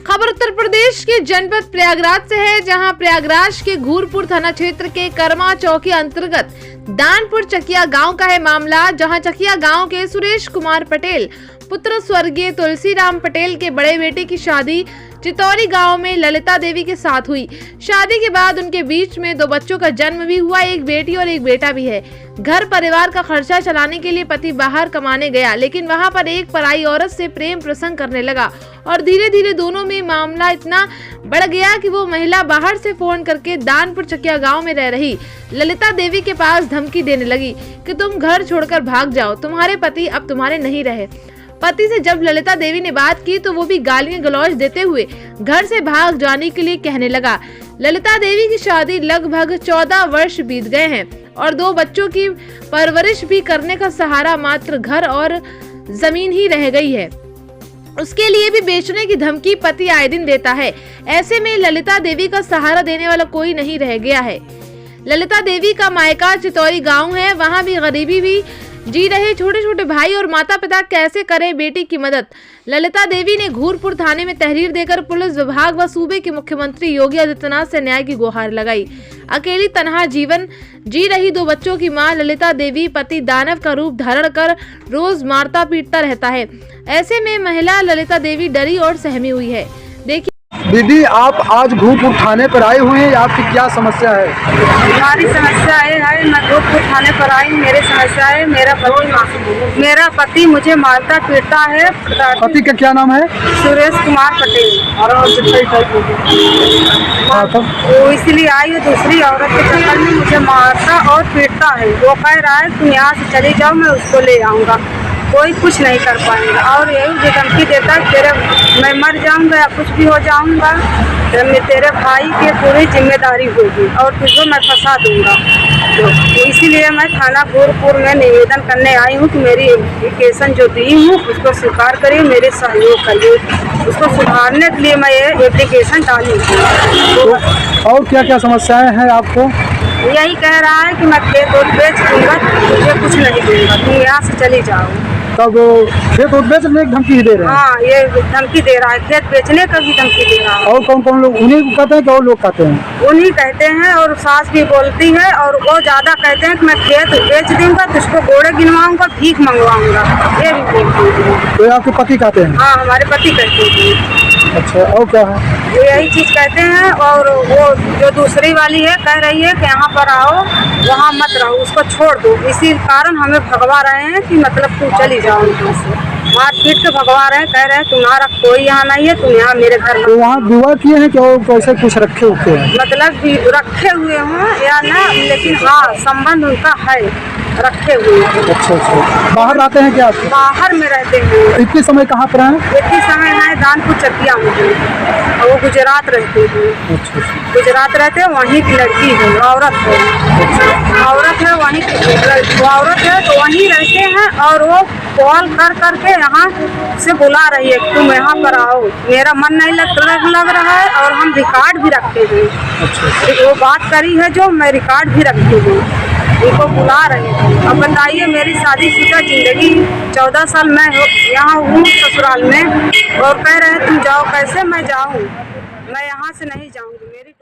खबर उत्तर प्रदेश के जनपद प्रयागराज से है, जहां प्रयागराज के घूरपुर थाना क्षेत्र के कर्मा चौकी अंतर्गत दानपुर चकिया गांव का है मामला, जहां चकिया गांव के सुरेश कुमार पटेल पुत्र स्वर्गीय तुलसीराम पटेल के बड़े बेटे की शादी चितौरी गांव में ललिता देवी के साथ हुई। शादी के बाद उनके बीच में 2 बच्चों का जन्म भी हुआ, एक बेटी और एक बेटा भी है। घर परिवार का खर्चा चलाने के लिए पति बाहर कमाने गया, लेकिन वहां पर एक पराई औरत से प्रेम प्रसंग करने लगा और धीरे धीरे दोनों में मामला इतना बढ़ गया कि वो महिला बाहर से फोन करके दानपुर चकिया गांव में रह रही ललिता देवी के पास धमकी देने लगी कि तुम घर छोड़कर भाग जाओ, तुम्हारे पति अब तुम्हारे नहीं रहे। पति से जब ललिता देवी ने बात की तो वो भी गालियां गलौज देते हुए घर से भाग जाने के लिए कहने लगा। ललिता देवी की शादी लगभग 14 वर्ष बीत गए हैं और 2 बच्चों की परवरिश भी करने का सहारा मात्र घर और जमीन ही रह गई है। उसके लिए भी बेचने की धमकी पति आए दिन देता है। ऐसे में ललिता देवी का सहारा देने वाला कोई नहीं रह गया है। ललिता देवी का मायका चितौरी गांव है, वहां भी गरीबी भी जी रहे छोटे छोटे भाई और माता पिता कैसे करें बेटी की मदद। ललिता देवी ने घूरपुर थाने में तहरीर देकर पुलिस विभाग व सूबे के मुख्यमंत्री योगी आदित्यनाथ से न्याय की गुहार लगाई। अकेली तनहा जीवन जी रही 2 बच्चों की मां ललिता देवी पति दानव का रूप धारण कर रोज मारता पीटता रहता है। ऐसे में महिला ललिता देवी डरी और सहमी हुई है। देखिए दीदी, आप आज घूरपुर थाने पर आए हुए हैं, आपकी क्या समस्या है? हमारी समस्या है मैं घूरपुर थाने पर आई। मेरी समस्या है मेरा पति मुझे मारता पीटता है। पति का क्या नाम है? सुरेश कुमार पटेल। वो इसलिए आई है, दूसरी औरत के चक्कर में मुझे मारता और पीटता है। वो कह रहा है तुम यहाँ से चली जाओ, मैं उसको ले आऊँगा, कोई कुछ नहीं कर पाएंगे। और यही धमकी देता है मैं मर जाऊंगा या कुछ भी हो जाऊंगा तो मैं तेरे भाई की पूरी जिम्मेदारी होगी और तुझको मैं फंसा दूंगा। तो इसीलिए मैं थाना घूरपुर में निवेदन करने आई हूँ कि मेरी एप्लीकेशन जो दी हूँ उसको स्वीकार करिए, मेरे सहयोग करिए। उसको सुधारने के लिए मैं ये एप्लीकेशन डाली हूँ। और क्या क्या समस्याएं हैं आपको? यही कह रहा है कि मैं खेत और बेच दूंगा, तुझे कुछ नहीं दूंगा, तुम यहाँ से चली जाओ। तब खेत बेचने की धमकी दे रहे हैं? हाँ, ये धमकी दे रहा है, खेत बेचने का भी धमकी दे रहा है। और कौन कौन लोग उन्हीं को कहते हैं कि और लोग कहते हैं? उन्हीं कहते हैं और सास भी बोलती है और वो ज्यादा कहते हैं कि मैं खेत बेच दूंगा, तुझको घोड़े गिनवाऊंगा, भीख मंगवाऊंगा, ये भी बोलती है। तो आपके पति कहते हैं? हाँ, हमारे पति कहते हैं। अच्छा, और क्या है? यही चीज कहते हैं। और वो जो दूसरी वाली है कह रही है कि यहाँ पर आओ, वहाँ मत रहो, उसको छोड़ दो। इसी कारण हमें भगवा रहे हैं कि मतलब तू चली जाओ यहाँ से। मार पीट के भगवा रहे हैं, कह रहे हैं तुम्हारा कोई यहाँ नहीं है, तुम यहाँ मेरे घर में। तो वहाँ विवाह किए हैं कि और कैसे कुछ रखे हुए हैं? मतलब रखे हुए हों या ना, लेकिन हाँ संबंध उनका है, रखे हुए हैं। अच्छा, बाहर रहते हैं क्या? बाहर में रहते हैं। इतने समय कहाँ पर हैं? इतने समय है दानपुर चकिया में, और वो गुजरात रहते हैं। अच्छा, गुजरात रहते हैं, वहीं की लड़की है, औरत है, औरत है वहीं की, वो औरत है तो वहीं रहते हैं। और वो कॉल कर करके यहाँ से बुला रही है तुम यहाँ पर आओ, मेरा मन नहीं लग रहा है। और हम रिकॉर्ड भी रखते हैं। अच्छा। वो बात करी है जो मैं रिकॉर्ड भी रखती हूँ, उनको बुला रहे हैं। अब बताइए, मेरी शादीशुदा जिंदगी 14 साल मैं यहाँ हूँ ससुराल में, और कह रहे हैं तुम जाओ, कैसे मैं जाऊँ? मैं यहाँ से नहीं जाऊँगी। मेरी